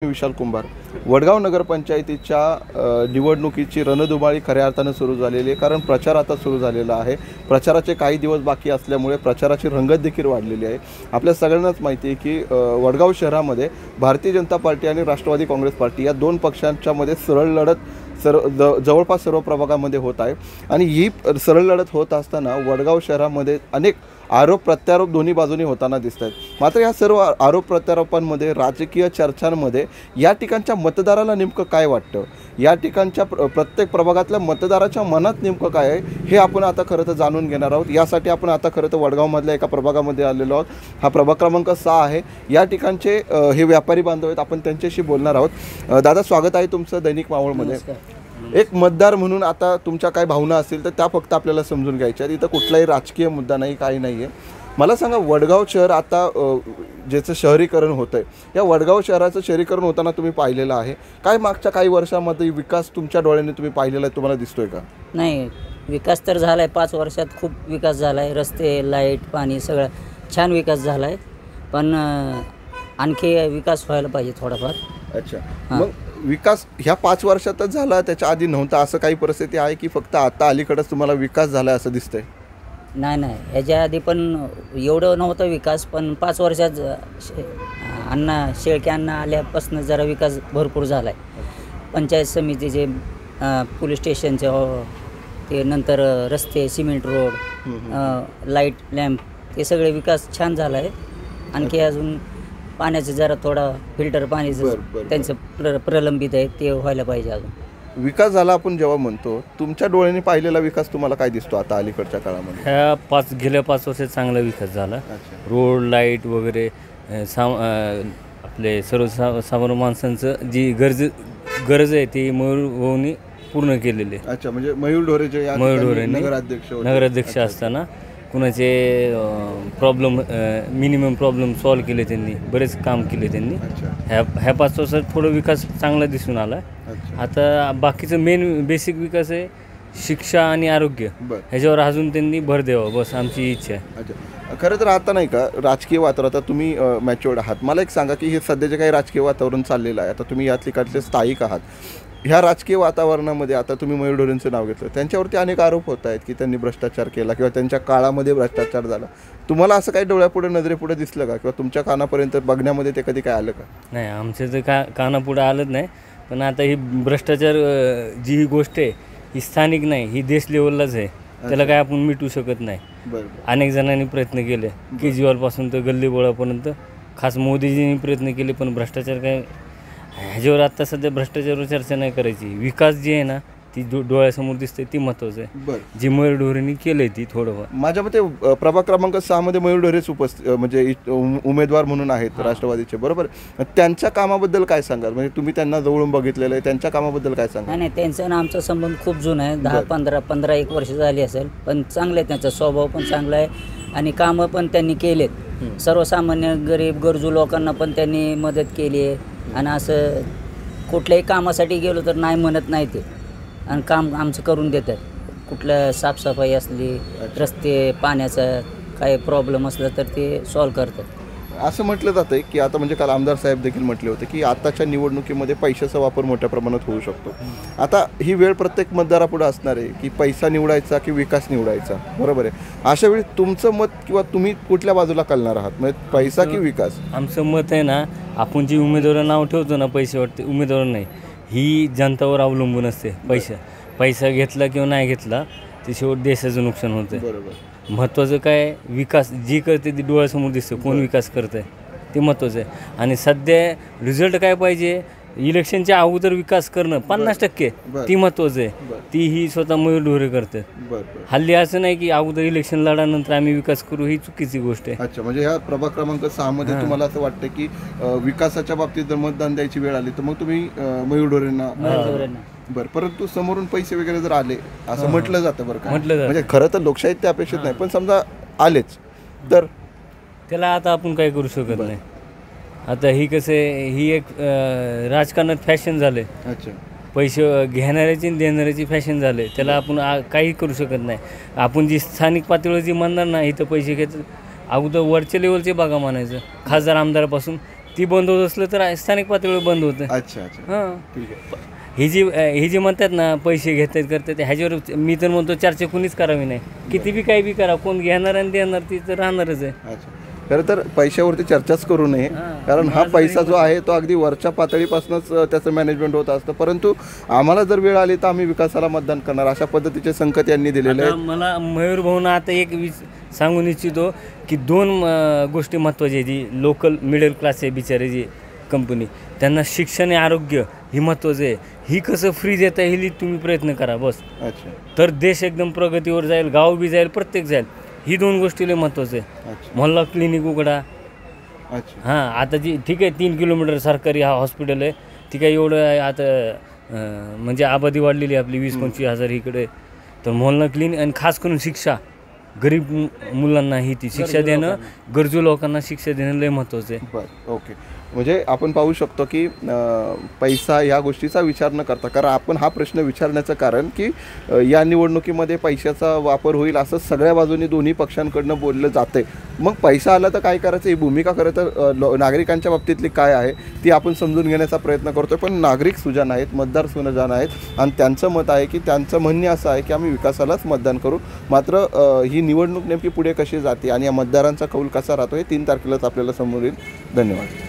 विशाल कुंभार। वडगाव नगरपंचायतीच्या निवडणुकीची रणधुमाळी खऱ्या अर्थाने सुरू झालेली आहे, कारण प्रचार आता सुरू झालेला आहे। प्रचाराचे काही दिवस बाकी असल्यामुळे प्रचाराची रंगत देखील वाढलेली आहे। आपल्या सगळ्यांनाच माहिती आहे की वडगाव शहरामध्ये भारतीय जनता पार्टी आणि राष्ट्रवादी काँग्रेस पार्टी या दोन पक्षांच्या मध्ये सरळ लढत जवळपास सर्व प्रभागामध्ये होत आहे। आणि ही सरळ लढत होत असताना वडगाव शहरामध्ये अनेक आरोप प्रत्यारोप दोन्ही बाजूनी होताना दिसत आहेत। मात्र या सर्व आरोप प्रत्यारोपांमध्ये राजकीय चर्चांमध्ये या ठिकाणच्या मतदाराला नेमकं काय वाटतं, या ठिकाणच्या प्रत्येक प्रभागातल्या मतदाराच्या मनात नेमकं काय आहे हे आपण आता खरं तर जाणून घेणार आहोत। यासाठी आपण आता खरं तर वडगावमधल्या एका प्रभागामध्ये आलेलो आहोत। हा प्रभाग क्रमांक 6 आहे। या ठिकाणचे हे व्यापारी बांधव आहेत, आपण त्यांच्याशी बोलणार आहोत। दादा, स्वागत आहे तुमचं दैनिक मावळमध्ये। एक मतदार म्हणून आता तुमच्या काय भावना असतील तर त्या फक्त आपल्याला समजून घ्यायच्या आहेत। इथं कुठलाही राजकीय मुद्दा नाही, काही नाही आहे। मला सांगा, वडगाव शहर आता ज्याचं शहरीकरण होतं आहे, या वडगाव शहराचं शहरीकरण होताना तुम्ही पाहिलेलं आहे काय? मागच्या काही वर्षामध्ये विकास तुमच्या डोळ्याने तुम्ही पाहिलेला आहे, तुम्हाला दिसतोय का? नाही, विकास तर झाला आहे। 5 वर्षात खूप विकास झाला आहे। रस्ते, लाईट, पाणी सगळं छान विकास झाला आहे, पण आणखी विकास व्हायला पाहिजे थोडाफार। अच्छा, मग विकास ह्या 5 वर्षातच झाला, त्याच्या आधी नव्हता असं काही परिस्थिती आहे की फक्त आता अलीकडेच तुम्हाला विकास झाला असं दिसतंय? नाही, याच्या आधी पण एवढं नव्हतं विकास, पण 5 वर्षात शेळके अण्णा आल्यापासून जरा विकास भरपूर झाला आहे। पंचायत समितीचे, पोलीस स्टेशनचे, ते नंतर रस्ते, सिमेंट रोड, लाईट, लॅम्प, ते सगळे विकास छान झाला आहे। आणखी अजून पाण्याचं जरा थोडा फिल्टर पाणीचं त्यांचं प्रलंबित आहे, ते व्हायला पाहिजे अजून। विकास झाला आपण जेव्हा म्हणतो, तुमच्या डोळ्याने पाहिलेला विकास तुम्हाला काय दिसतो आता अलीकडच्या काळामध्ये? ह्या गेल्या 5 वर्षात चांगला विकास झाला। रोड, लाईट वगैरे आपले सर्वसामान्य माणसांचं जी गरज आहे ती मयूर पूर्ण केलेली आहे। अच्छा, म्हणजे मयूर ढोरे जे नगराध्यक्ष असताना कुणाचे मिनिमम प्रॉब्लेम सॉल्व केले त्यांनी, बरेच काम केले त्यांनी। ह्या 5 वर्षात थोडं विकास चांगला दिसून आला। आता बाकीचं मेन बेसिक विकास आहे शिक्षा आणि आरोग्य, ह्याच्यावर अजून त्यांनी भर द्यावा, बस आमची इच्छा आहे। अच्छा, खरं तर आता नाही का राजकीय वातावरण, आता तुम्ही मॅच्युअर्ड आहात, मला एक सांगा की हे सध्या जे काही राजकीय वातावरण चाललेलं आहे, आता तुम्ही या ठिकाणचे स्थायिक आहात, ह्या राजकीय वातावरणामध्ये आता तुम्ही मयूर ढोरेंचं नाव घेतलं, त्यांच्यावरती अनेक आरोप होत आहेत की त्यांनी भ्रष्टाचार केला किंवा त्यांच्या काळामध्ये भ्रष्टाचार झाला। तुम्हाला असं काही डोळ्यापुढे, नजरेपुढे दिसलं का, किंवा तुमच्या कानापर्यंत बघण्यामध्ये ते कधी काय आलं का? नाही, आमच्या तर कानापुढे आलंच नाही। पण आता ही भ्रष्टाचार जी ही गोष्ट आहे ही स्थानिक नाही, ही देश लेवललाच आहे, त्याला काय आपण मिटवू शकत नाही। अनेक जणांनी प्रयत्न केले, केजरीवालपासून तर गल्लीबोळापर्यंत, खास मोदीजींनी प्रयत्न केले, पण भ्रष्टाचार काय ह्याच्यावर आता सध्या भ्रष्टाचारावर चर्चा नाही करायची। विकास जी आहे ना ती डोळ्यासमोर दिसते, ती महत्त्वाचं आहे। जी मयूर ढोरेंनी केलंय ती थोडंफार। माझ्या मते प्रभाग क्रमांक 6 मध्ये मयूर ढोरेच म्हणजे उमेदवार म्हणून आहेत राष्ट्रवादीचे, बरोबर? त्यांच्या कामाबद्दल काय सांगाल? म्हणजे तुम्ही त्यांना जवळून बघितलेलं आहे, त्यांच्या कामाबद्दल काय सांगाल? नाही, त्यांचा आणि आमचा संबंध खूप जुना आहे, 10-15 वर्ष झाली असेल, पण चांगलं आहे, त्यांचा स्वभाव पण चांगला आहे आणि कामं पण त्यांनी केलेत। सर्वसामान्य गरीब गरजू लोकांना पण त्यांनी मदत केली आहे। आणि असं कुठल्याही कामासाठी गेलो तर नाही म्हणत नाही ते, आणि काम आमचं करून देतात। कुठलं साफसफाई असली, रस्ते, पाण्याचा काही प्रॉब्लेम असला तर ते सॉल्व करतात। असं म्हटलं जातं आहे की आता म्हणजे काल आमदार साहेब देखील म्हटले होते की आताच्या निवडणुकीमध्ये पैशाचा वापर मोठ्या प्रमाणात होऊ शकतो। आता ही वेळ प्रत्येक मतदारापुढे असणार आहे की पैसा निवडायचा की विकास निवडायचा, बरोबर आहे? अशा वेळी तुमचं मत किंवा तुम्ही कुठल्या बाजूला कळणार आहात, म्हणजे पैसा की विकास? आमचं मत आहे ना, आपण जी उमेदवार नाव ठेवतो ना, पैसे वाटते उमेदवार नाही, ही जनतावर अवलंबून असते। पैसा घेतला किंवा नाही घेतला ते शेवट देशाचं नुकसान होतं। बरोबर। महत्त्वाचं काय, विकास जी करते ती डोळ्यासमोर दिसतं, कोण विकास करतं आहे ते महत्त्वाचं आहे। आणि सध्या रिझल्ट काय पाहिजे, इलेक्शनच्या अगोदर विकास करणं 50% ती महत्त्वाचं आहे, ती ही स्वतः मयूर ढोरे करतात। हल्ली असं नाही की अगोदर इलेक्शन लढानंतर आम्ही विकास करू, ही चुकीची गोष्ट आहे। अच्छा, म्हणजे ह्या प्रभाग क्रमांक 6 मध्ये तुम्हाला असं वाटतं की विकासाच्या बाबतीत जर मतदान द्यायची वेळ आली तर मग तुम्ही मयूर ढोरेंना? बरं, परंतु समोरून पैसे वगैरे जर आले असं म्हटलं जातं, बरं का, म्हणजे खरं तर लोकशाहीत ते अपेक्षित नाही, पण समजा आलेच तर त्याला आता आपण काय करू शकत नाही। आता ही कसं आहे, ही एक राजकारणात फॅशन झाले। अच्छा, पैसे घेणाऱ्याची आणि देणाऱ्याची फॅशन झाले, त्याला आपण काही करू शकत नाही। आपण जी स्थानिक पातळीवर जी म्हणणार ना इथं पैसे घेत, अगोदर वरच्या लेवलचे बघा म्हणायचं, खासदार आमदारापासून ती बंद होत असलं तर स्थानिक पातळीवर बंद होतं. अच्छा अच्छा, हां, ठीक आहे. ही जी म्हणतात ना पैसे घेतात करतात ह्याच्यावर मी तर म्हणतो चर्चा कुणीच करावी नाही. किती बी काही बी करा, कोण घेणार आणि देणार ती तर राहणारच आहे. अच्छा, खरं तर पैशावरती चर्चाच करू नये, कारण हा पैसा जो आहे तो अगदी वरच्या पातळीपासूनच त्याचं मॅनेजमेंट होत असतं. परंतु आम्हाला जर वेळ आली तर आम्ही विकासाला मतदान करणार, अशा पद्धतीचे संकेत यांनी दिलेले आता आहेत. मला मयूर भाऊंना आता एक सांगून इच्छितो की 2 गोष्टी महत्त्वाच्या आहेत. जी लोकल मिडल क्लास आहे बिचारे जी कंपनी, त्यांना शिक्षण आणि आरोग्य ही महत्त्वाचं आहे. ही कसं फ्री देता येईल तुम्ही प्रयत्न करा बस. अच्छा तर देश एकदम प्रगतीवर जाईल, गाव बी जाईल, प्रत्येक जाईल. ही 2 गोष्टी लय महत्त्वाचं आहे. अच्छा मोहल्ला क्लिनिक उघडा. अच्छा हां, आता जी ठीक आहे 3 किलोमीटर सरकारी हा हॉस्पिटल आहे, ती काय एवढं आहे आता म्हणजे आबादी वाढलेली आहे आपली 20-25 हजार इकडे. तर मोहल्ला क्लिनिक आणि खास करून शिक्षा, गरीब मुलांना ही ती शिक्षा देणं, गरजू लोकांना शिक्षा देणं लय महत्त्वाचं आहे. बरं, ओके. म्हणजे आपण पाहू शकतो की पैसा या गोष्टीचा विचार न करता, कारण आपण हा प्रश्न विचारण्याचं कारण की या निवडणुकीमध्ये पैशाचा वापर होईल असं सगळ्या बाजूनी दोन्ही पक्षांकडनं बोललं जाते. मग पैसा आला तर काय करायचं, ही भूमिका खरं तर नागरिकांच्या बाबतीतली काय आहे ती आपण समजून घेण्याचा प्रयत्न करतो. पण नागरिक सुजाण आहेत, मतदार सुजाण आहेत आणि त्यांचं मत आहे की त्यांचं म्हणणे असं आहे की आम्ही विकासालाच मतदान करू. मात्र ही निवडणूक नेमकी पुढे कशी जाते आणि या मतदारांचा कौल कसा राहतो हे 3 तारखेलाच आपल्याला समोर येईल. धन्यवाद.